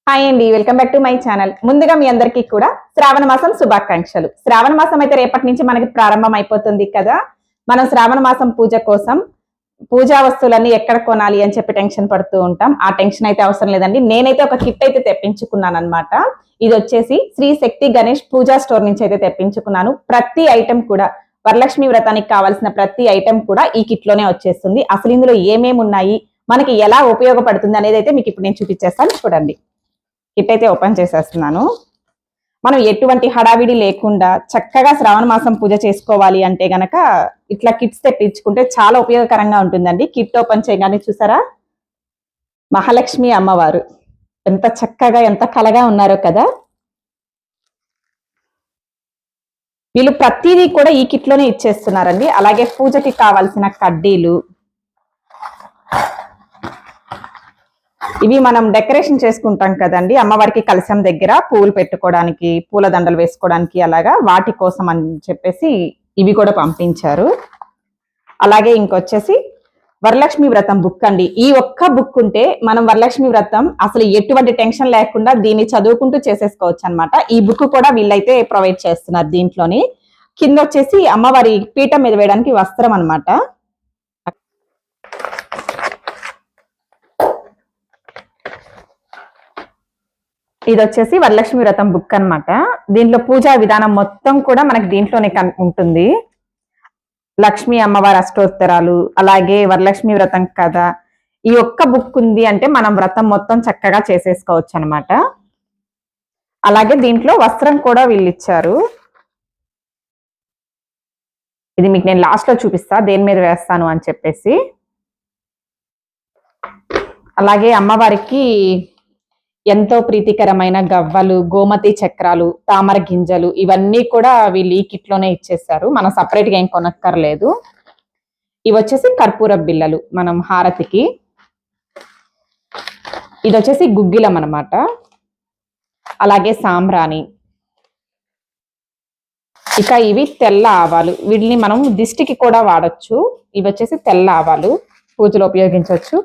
Hi అండి, welcome back to my channel. ముందుగా మీ అందరికీ కూడా శ్రావణ మాసం శుభాకాంక్షలు. శ్రావణ మాసం అయితే రేపటి నుంచి మనకి ప్రారంభం అయిపోతుంది కదా. మనం శ్రావణ మాసం పూజ కోసం పూజా వస్తువులన్నీ ఎక్కడ కొనాలి అని చెప్పి టెన్షన్ పడుతూ ఉంటాం. ఆ టెన్షన్ అయితే అవసరం లేదండి. నేనైతే ఒక కిట్ అయితే తెప్పించుకున్నాను అనమాట. ఇది వచ్చేసి శ్రీ శక్తి గణేష్ పూజా స్టోర్ నుంచి అయితే తెప్పించుకున్నాను. ప్రతి ఐటెం కూడా వరలక్ష్మి వ్రతానికి కావాల్సిన ప్రతి ఐటెం కూడా ఈ కిట్ లోనే వచ్చేస్తుంది. అసలు ఇందులో ఏమేమి ఉన్నాయి, మనకి ఎలా ఉపయోగపడుతుంది అనేది అయితే మీకు ఇప్పుడు నేను చూపించేస్తాను. చూడండి, కిట్ అయితే ఓపెన్ చేసేస్తున్నాను. మనం ఎటువంటి హడావిడి లేకుండా చక్కగా శ్రావణ మాసం పూజ చేసుకోవాలి అంటే గనక ఇట్లా కిట్స్ తెప్పించుకుంటే చాలా ఉపయోగకరంగా ఉంటుందండి. కిట్ ఓపెన్ చేయగానే చూసారా, మహాలక్ష్మి అమ్మవారు ఎంత చక్కగా ఎంత కలగా ఉన్నారో కదా. వీళ్ళు ప్రతిదీ కూడా ఈ కిట్ లోనే ఇచ్చేస్తున్నారండి. అలాగే పూజకి కావాల్సిన కడ్డీలు, ఇవి మనం డెకరేషన్ చేసుకుంటాం కదండి అమ్మవారికి కలశం దగ్గర పూలు పెట్టుకోవడానికి, పూల దండలు వేసుకోవడానికి, అలాగా వాటి కోసం అని చెప్పేసి ఇవి కూడా పంపించారు. అలాగే ఇంకొచ్చేసి వరలక్ష్మి వ్రతం బుక్ అండి. ఈ ఒక్క బుక్ ఉంటే మనం వరలక్ష్మి వ్రతం అసలు ఎటువంటి టెన్షన్ లేకుండా దీన్ని చదువుకుంటూ చేసేసుకోవచ్చు అనమాట. ఈ బుక్ కూడా వీళ్ళైతే ప్రొవైడ్ చేస్తున్నారు. దీంట్లోని కింద వచ్చేసి అమ్మవారి పీఠం మీద వేయడానికి వస్త్రం అనమాట. ఇది వచ్చేసి వరలక్ష్మి వ్రతం బుక్ అనమాట. దీంట్లో పూజా విధానం మొత్తం కూడా మనకి దీంట్లోనే ఉంటుంది. లక్ష్మీ అమ్మవారి అష్టోత్తరాలు, అలాగే వరలక్ష్మి వ్రతం కథ. ఈ ఒక్క బుక్ ఉంది అంటే మనం వ్రతం మొత్తం చక్కగా చేసేసుకోవచ్చు అనమాట. అలాగే దీంట్లో వస్త్రం కూడా వీళ్ళు ఇచ్చారు. ఇది మీకు నేను లాస్ట్ లో చూపిస్తా దేని మీద వేస్తాను అని చెప్పేసి. అలాగే అమ్మవారికి ఎంతో ప్రీతికరమైన గవ్వలు, గోమతి చక్రాలు, తామర గింజలు ఇవన్నీ కూడా వీళ్ళు ఈ కిట్ లోనే ఇచ్చేసారు. మనం సపరేట్ గా ఏం కొనక్కర్లేదు. ఇవి వచ్చేసి కర్పూర బిళ్ళలు మనం హారతికి. ఇది వచ్చేసి గుగ్గిలం అనమాట. అలాగే సాంబ్రాణి. ఇక ఇవి తెల్ల ఆవాలు, వీటిని మనం దిష్టికి కూడా వాడచ్చు. ఇవి వచ్చేసి తెల్ల ఆవాలు, పూజలో ఉపయోగించవచ్చు.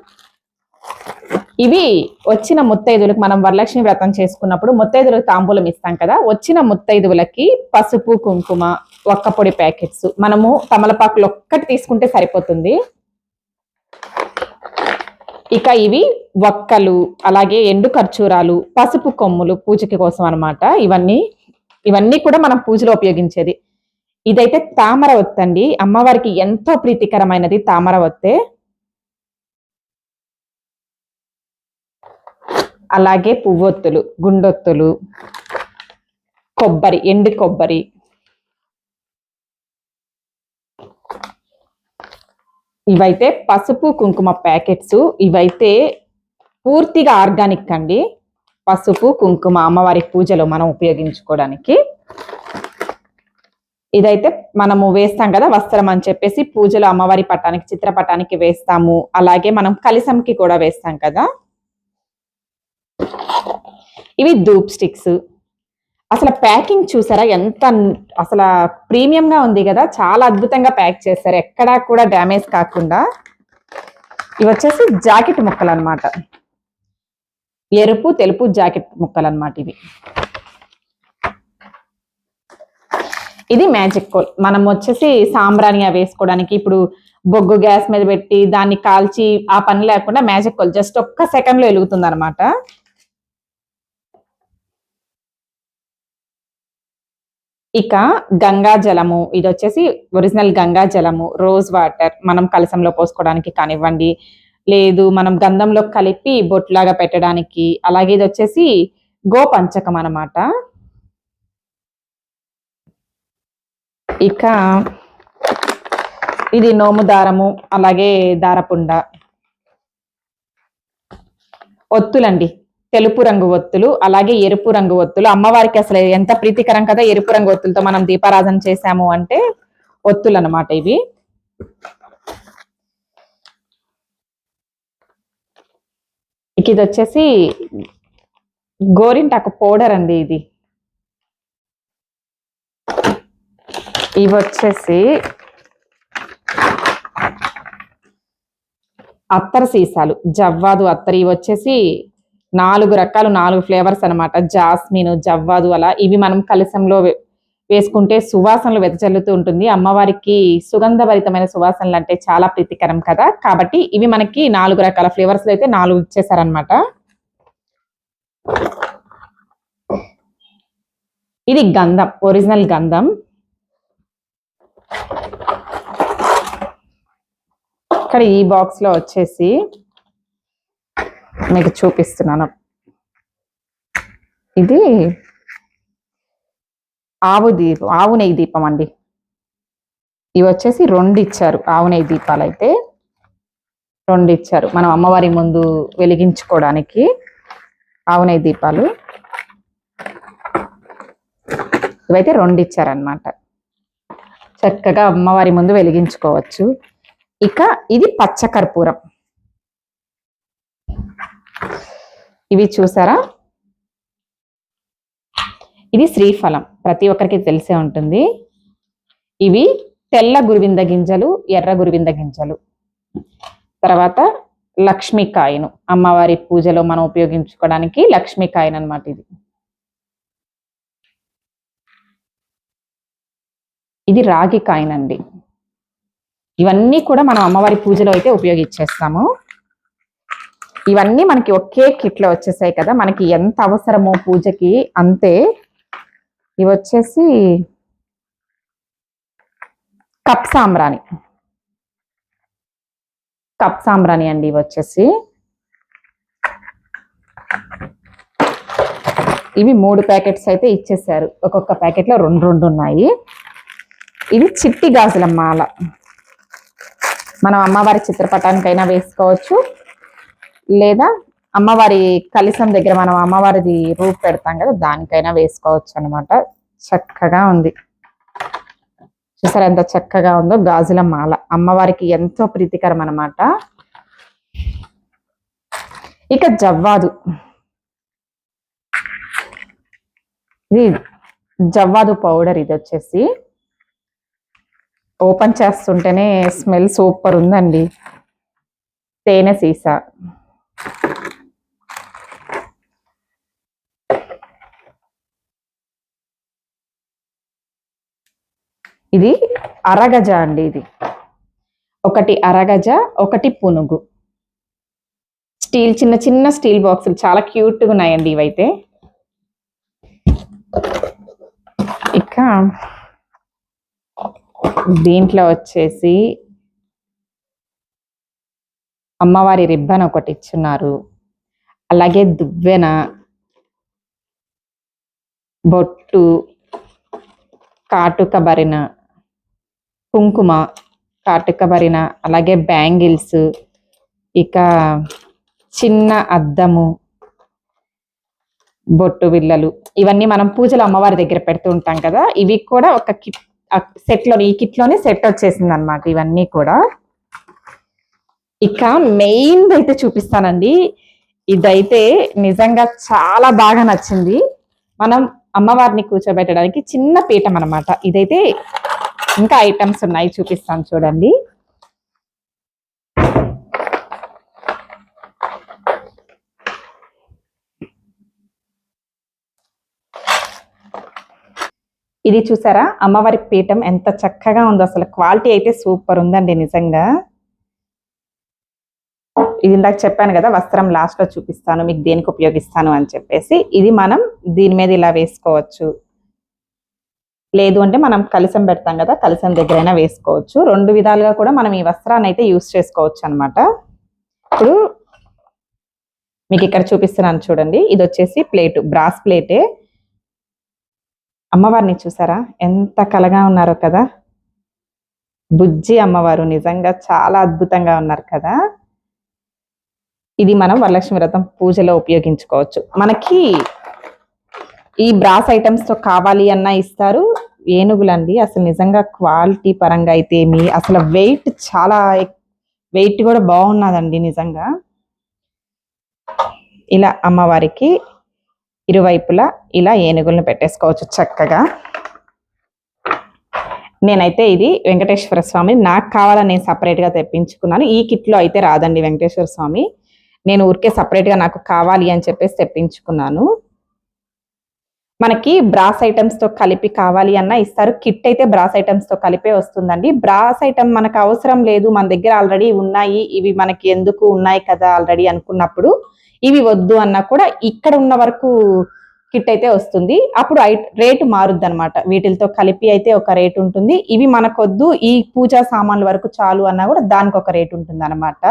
ఇవి వచ్చిన ముత్తైదువులకు మనం వరలక్ష్మి వ్రతం చేసుకున్నప్పుడు ముత్తైదువులకు తాంబూలం ఇస్తాం కదా. వచ్చిన ముత్తైదువులకి పసుపు, కుంకుమ, ఒక్క పొడి ప్యాకెట్స్, మనము తమలపాకులు ఒక్కటి తీసుకుంటే సరిపోతుంది. ఇక ఇవి ఒక్కలు, అలాగే ఎండు ఖర్జూరాలు, పసుపు కొమ్ములు పూజకి కోసం అనమాట. ఇవన్నీ కూడా మనం పూజలో ఉపయోగించేది. ఇదైతే తామర ఒత్తండి. అమ్మవారికి ఎంతో ప్రీతికరమైనది తామర ఒత్తే. అలాగే పువ్వొత్తులు, గుండొత్తులు, కొబ్బరి, ఎండు కొబ్బరి. ఇవైతే పసుపు కుంకుమ ప్యాకెట్స్. ఇవైతే పూర్తిగా ఆర్గానిక్ అండి. పసుపు కుంకుమ అమ్మవారి పూజలో మనం ఉపయోగించుకోవడానికి. ఇదైతే మనము వేస్తాం కదా వస్త్రం అని చెప్పేసి, పూజలో అమ్మవారి పటానికి, చిత్రపటానికి వేస్తాము. అలాగే మనం కలశంకి కూడా వేస్తాం కదా. ఇవి ధూప్ స్టిక్స్. అసలు ప్యాకింగ్ చూసారా ఎంత అసలు ప్రీమియం గా ఉంది కదా. చాలా అద్భుతంగా ప్యాక్ చేస్తారు, ఎక్కడా కూడా డ్యామేజ్ కాకుండా. ఇవి వచ్చేసి జాకెట్ ముక్కలు అనమాట. ఎరుపు తెలుపు జాకెట్ ముక్కలు అనమాట ఇవి. ఇది మ్యాజిక్ కోల్. మనం వచ్చేసి సాంబ్రాణియా వేసుకోవడానికి, ఇప్పుడు బొగ్గు గ్యాస్ మీద పెట్టి దాన్ని కాల్చి ఆ పని లేకుండా మ్యాజిక్ కోల్ జస్ట్ ఒక్క సెకండ్ లో వెలుగుతుంది అనమాట. ఇక గంగా జలము. ఇది వచ్చేసి ఒరిజినల్ గంగా జలము, రోజ్ వాటర్ మనం కలశంలో పోసుకోవడానికి కానివ్వండి, లేదు మనం గంధంలో కలిపి బొట్లాగా పెట్టడానికి. అలాగే ఇది వచ్చేసి గోపంచకం అన్నమాట. ఇక ఇది నోము దారము, అలాగే దారపుండ. ఒత్తులండి, తెలుపు రంగు ఒత్తులు, అలాగే ఎరుపు రంగు ఒత్తులు. అమ్మవారికి అసలు ఎంత ప్రీతికరం కదా ఎరుపు రంగు ఒత్తులతో మనం దీపారాధన చేశాము అంటే. ఒత్తులు అన్నమాట ఇవి. ఇది వచ్చేసి గోరింటాకు పౌడర్ అండి ఇది. ఇవి వచ్చేసి అత్తర సీసాలు, జవ్వాదు అత్తరు. ఇవి వచ్చేసి 4 రకాలు 4 ఫ్లేవర్స్ అన్నమాట. జాస్మిన్, జవ్వాదు అలా ఇవి మనం కలశంలో వేసుకుంటే సువాసనలు వెదజల్లుతూ ఉంటుంది. అమ్మవారికి సుగంధభరితమైన సువాసనలు అంటే చాలా ప్రీతికరం కదా, కాబట్టి ఇవి మనకి 4 రకాల ఫ్లేవర్స్ లో అయితే 4 ఇచ్చేసారనమాట. ఇది గంధం, ఒరిజినల్ గంధం. ఇక్కడ ఈ బాక్స్ లో వచ్చేసి మీకు చూపిస్తున్నాను. ఇది ఆవు నెయ్యి దీపం అండి. ఇవి వచ్చేసి 2 ఇచ్చారు. ఆవు నెయ్యి దీపాలు అయితే 2 ఇచ్చారు మనం అమ్మవారి ముందు వెలిగించుకోవడానికి. ఆవు నెయ్యి దీపాలు ఇవైతే 2 ఇచ్చారనమాట. చక్కగా అమ్మవారి ముందు వెలిగించుకోవచ్చు. ఇక ఇది పచ్చకర్పూరం. ఇవి చూసారా, ఇది శ్రీఫలం, ప్రతి ఒక్కరికి తెలిసే ఉంటుంది. ఇవి తెల్ల గురువింద గింజలు, ఎర్ర గురువింద గింజలు. తర్వాత లక్ష్మీకాయను, అమ్మవారి పూజలో మనం ఉపయోగించుకోవడానికి లక్ష్మీకాయను అనమాట. ఇది రాగి కాయనండి. ఇవన్నీ కూడా మనం అమ్మవారి పూజలో అయితే ఉపయోగించేస్తాము. ఇవన్నీ మనకి ఒకే కిట్ లో వచ్చేసాయి కదా, మనకి ఎంత అవసరమో పూజకి అంతే. ఇవి వచ్చేసి కప్ సాంబ్రాణి అండి. ఇవి వచ్చేసి ఇవి 3 ప్యాకెట్స్ అయితే ఇచ్చేసారు. ఒక్కొక్క ప్యాకెట్ లో 2 ఉన్నాయి. ఇది చిట్టి గాజుల మాల, మనం అమ్మవారి చిత్రపటానికైనా వేసుకోవచ్చు, లేదా అమ్మవారి కలశం దగ్గర మనం అమ్మవారిది రూపు పెడతాం కదా, దానికైనా వేసుకోవచ్చు అనమాట. చక్కగా ఉంది, చూసారా ఎంత చక్కగా ఉందో. గాజుల మాల అమ్మవారికి ఎంతో ప్రీతికరం అనమాట. ఇక జవ్వాదు, ఇది జవ్వాదు పౌడర్. ఇది వచ్చేసి ఓపెన్ చేస్తుంటేనే స్మెల్ సూపర్ ఉందండి. తేనె సీసా, ఇది అరగజ అండి. ఇది ఒకటి అరగజ, ఒకటి పునుగు. స్టీల్, చిన్న చిన్న స్టీల్ బాక్సులు చాలా క్యూట్గా ఉన్నాయండి ఇవైతే. ఇక దీంట్లో వచ్చేసి అమ్మవారి రిబ్బన్ ఒకటి ఇచ్చున్నారు, అలాగే దువ్వెన, బొట్టు, కాటుక భరిన, కుంకుమ, కాటుక భరిన, అలాగే బ్యాంగిల్స్, ఇక చిన్న అద్దము, బొట్టు బిళ్ళలు. ఇవన్నీ మనం పూజలు అమ్మవారి దగ్గర పెడుతూ ఉంటాం కదా. ఇవి కూడా ఒక కిట్ సెట్ లో, ఈ కిట్ లోనే సెట్ వచ్చేసింది అనమాట ఇవన్నీ కూడా. ఇక మెయిన్ అయితే చూపిస్తానండి. ఇదైతే నిజంగా చాలా బాగా నచ్చింది. మనం అమ్మవారిని కూర్చోబెట్టడానికి చిన్న పీఠం అనమాట. ఇదైతే ఇంకా ఐటమ్స్ ఉన్నాయి, చూపిస్తాను చూడండి. ఇది చూసారా అమ్మవారి పీఠం ఎంత చక్కగా ఉందో, అసలు క్వాలిటీ అయితే సూపర్ ఉందండి నిజంగా. ఇది ఇందాక చెప్పాను కదా, వస్త్రం లాస్ట్ లో చూపిస్తాను మీకు దేనికి ఉపయోగిస్తాను అని చెప్పేసి. ఇది మనం దీని మీద ఇలా వేసుకోవచ్చు, లేదు అంటే మనం కలశం పెడతాం కదా, కలశం దగ్గరైనా వేసుకోవచ్చు. 2 విధాలుగా కూడా మనం ఈ వస్త్రాన్ని అయితే యూస్ చేసుకోవచ్చు అనమాట. ఇప్పుడు మీకు ఇక్కడ చూపిస్తున్నాను చూడండి. ఇది వచ్చేసి ప్లేటు, బ్రాస్ ప్లేటే. అమ్మవారిని చూసారా ఎంత కలగా ఉన్నారో కదా, బుజ్జి అమ్మవారు నిజంగా చాలా అద్భుతంగా ఉన్నారు కదా. ఇది మనం వరలక్ష్మి వ్రతం పూజలో ఉపయోగించుకోవచ్చు. మనకి ఈ బ్రాస్ ఐటమ్స్ తో కావాలి అన్నా ఇస్తారు. ఏనుగులండి, అసలు నిజంగా క్వాలిటీ పరంగా అయితే అసలు వెయిట్ చాలా, వెయిట్ కూడా బాగున్నదండి నిజంగా. ఇలా అమ్మవారికి ఇరువైపులా ఇలా ఏనుగులను పెట్టేసుకోవచ్చు చక్కగా. నేనైతే ఇది వెంకటేశ్వర స్వామి నాకు కావాలని నేను సపరేట్ గా తెప్పించుకున్నాను. ఈ కిట్ లో అయితే రాదండి వెంకటేశ్వర స్వామి. నేను ఊరికే సపరేట్ గా నాకు కావాలి అని చెప్పేసి తెప్పించుకున్నాను. మనకి బ్రాస్ ఐటమ్స్ తో కలిపి కావాలి అన్నా ఇస్తారు. కిట్ అయితే బ్రాస్ ఐటమ్స్ తో కలిపే వస్తుందండి. బ్రాస్ ఐటమ్ మనకు అవసరం లేదు, మన దగ్గర ఆల్రెడీ ఉన్నాయి, ఇవి మనకి ఎందుకు ఉన్నాయి కదా ఆల్రెడీ అనుకున్నప్పుడు ఇవి వద్దు అన్నా కూడా ఇక్కడ ఉన్న వరకు కిట్ అయితే వస్తుంది. అప్పుడు రేటు మారుద్ది అనమాట. వీటితో కలిపి అయితే ఒక రేట్ ఉంటుంది, ఇవి మనకొద్దు ఈ పూజా సామాన్ల వరకు చాలు అన్నా కూడా దానికి ఒక రేట్ ఉంటుంది అనమాట.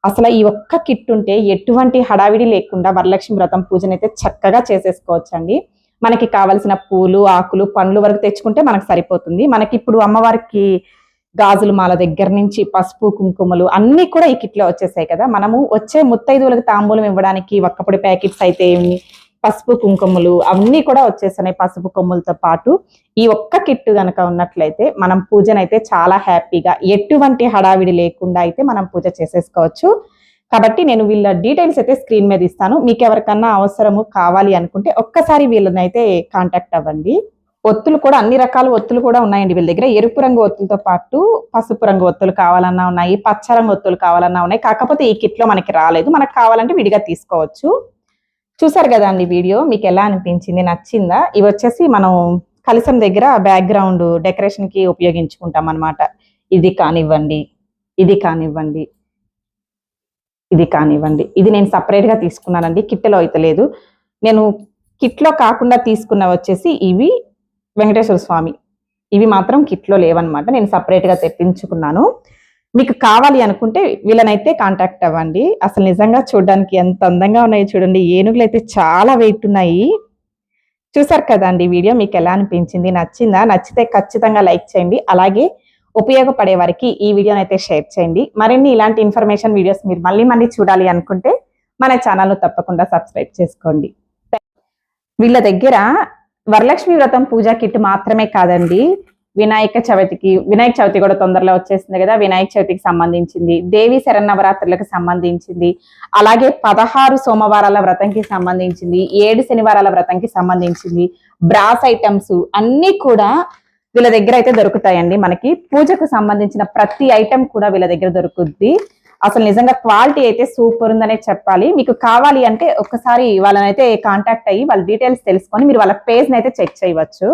అసలు ఈ ఒక్క కిట్ ఉంటే ఎటువంటి హడావిడి లేకుండా వరలక్ష్మి వ్రతం పూజనైతే చక్కగా చేసేసుకోవచ్చండి. మనకి కావలసిన పూలు, ఆకులు, పండ్లు వరకు తెచ్చుకుంటే మనకు సరిపోతుంది. మనకి ఇప్పుడు అమ్మవారికి గాజులు మాల దగ్గర నుంచి పసుపు, కుంకుమలు అన్ని కూడా ఈ కిట్లో వచ్చేసాయి కదా. మనము వచ్చే ముత్తైదువులకు తాంబూలం ఇవ్వడానికి ఒక్కపొడి ప్యాకెట్స్ అయితే ఏమి, పసుపు కుంకుమలు అన్నీ కూడా వచ్చేస్తున్నాయి. పసుపు కొమ్ములతో పాటు ఈ ఒక్క కిట్టు గనక ఉన్నట్లయితే మనం పూజనైతే చాలా హ్యాపీగా ఎటువంటి హడావిడి లేకుండా అయితే మనం పూజ చేసేసుకోవచ్చు. కాబట్టి నేను వీళ్ళ డీటెయిల్స్ అయితే స్క్రీన్ మీద ఇస్తాను. మీకు ఎవరికన్నా అవసరము కావాలి అనుకుంటే ఒక్కసారి వీళ్ళని అయితే కాంటాక్ట్ అవ్వండి. ఒత్తులు కూడా అన్ని రకాల ఒత్తులు కూడా ఉన్నాయండి వీళ్ళ దగ్గర. ఎరుపు రంగు ఒత్తులతో పాటు పసుపు రంగు ఒత్తులు కావాలన్నా ఉన్నాయి, పచ్చ రంగు ఒత్తులు కావాలన్నా ఉన్నాయి. కాకపోతే ఈ కిట్లో మనకి రాలేదు, మనకు కావాలంటే విడిగా తీసుకోవచ్చు. చూసారు కదా అండి వీడియో, మీకు ఎలా అనిపించింది, నచ్చిందా? ఇవి వచ్చేసి మనం కలశం దగ్గర బ్యాక్గ్రౌండ్ డెకరేషన్ కి ఉపయోగించుకుంటాం అనమాట. ఇది కానివ్వండి, ఇది కానివ్వండి, ఇది కానివ్వండి, ఇది నేను సపరేట్ గా తీసుకున్నానండి, కిట్లో అయితే లేదు. నేను కిట్లో కాకుండా తీసుకున్న వచ్చేసి ఇవి వెంకటేశ్వర స్వామి, ఇవి మాత్రం కిట్లో లేవన్నమాట, నేను సపరేట్ గా తెప్పించుకున్నాను. మీకు కావాలి అనుకుంటే వీళ్ళనైతే కాంటాక్ట్ అవ్వండి. అసలు నిజంగా చూడడానికి ఎంత అందంగా ఉన్నాయి చూడండి. ఏనుగులు అయితే చాలా వెయిట్ ఉన్నాయి. చూసారు కదండి వీడియో, మీకు ఎలా అనిపించింది, నచ్చిందా? నచ్చితే ఖచ్చితంగా లైక్ చేయండి. అలాగే ఉపయోగపడే వారికి ఈ వీడియోని అయితే షేర్ చేయండి. మరిన్ని ఇలాంటి ఇన్ఫర్మేషన్ వీడియోస్ మీరు మళ్ళీ చూడాలి అనుకుంటే మన ఛానల్ను తప్పకుండా సబ్స్క్రైబ్ చేసుకోండి. వీళ్ళ దగ్గర వరలక్ష్మి వ్రతం పూజా కిట్ మాత్రమే కాదండి, వినాయక చవితి కూడా తొందరలో వచ్చేసింది కదా, వినాయక చవితికి సంబంధించింది, దేవి శరన్నవరాత్రులకు సంబంధించింది, అలాగే 16 సోమవారాల వ్రతంకి సంబంధించింది, 7 శనివారాల వ్రతంకి సంబంధించింది, బ్రాస్ ఐటమ్స్ అన్ని కూడా వీళ్ళ దగ్గర అయితే దొరుకుతాయండి. మనకి పూజకు సంబంధించిన ప్రతి ఐటమ్ కూడా వీళ్ళ దగ్గర దొరుకుద్ది. అసలు నిజంగా క్వాలిటీ అయితే సూపర్ ఉందనే చెప్పాలి. మీకు కావాలి అంటే ఒక్కసారి వాళ్ళనైతే కాంటాక్ట్ అయ్యి వాళ్ళ డీటెయిల్స్ తెలుసుకొని మీరు వాళ్ళ పేజ్ అయితే చెక్ చేయవచ్చు.